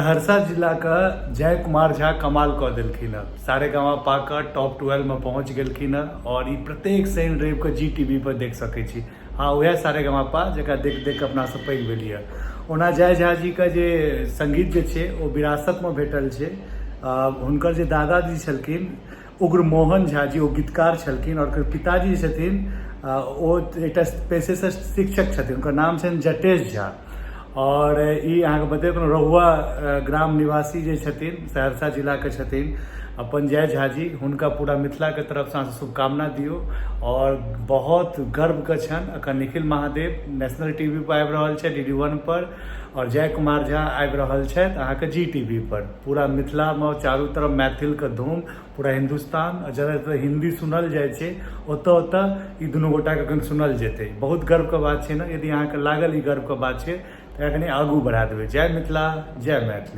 सहरसा जिला का जय कुमार झा कमाल कऽ देलखिन हँ। सारेगामा का टॉप 12 में पहुँच गेलखिन हँ और ई प्रत्येक शनि रवि के GTV पर देख सकै छी। हाँ, वएह सारेगामा जकरा देख देख अपना सब पैघ भेलिए। ओना जय झा जी के जे संगीत जे छै ओ विरासत में भेटल छै। हुनकर जे दादाजी छलखिन उग्र मोहन झा जी, ओ गीतकार छलखिन और पिताजी छथिन ओ एकटा पेशे से शिक्षक छथिन। हुनकर नाम छनि जटेश झा और ई अहाँके बतेलहुँ रहुआ ग्राम निवासी जे छथिन सहरसा जिला के छथिन अपन जय झा जी। हुनका पूरा मिथिला के तरफ से शुभकामना दियो और बहुत गर्व के छनि। अखन निखिल महादेव नेशनल टीवी पर आबि रहल छै DD1 पर और जय कुमार झा आबि रहल छथि अहाँके GTV पर। पूरा मिथिला में चारू तरफ मैथिल के धूम, पूरा हिंदुस्तान जतऽ हिंदी सुनल जाइ छै ओतऽ ओतऽ ई दुनू गोटा के अखन सुनल जेतै। बहुत गर्व के बात छै ने। यदि अहाँके लागल ई गर्व के बात छै तऽ कनि आगू बढ़ा देबै। जय मिथिला, जय मैथिली।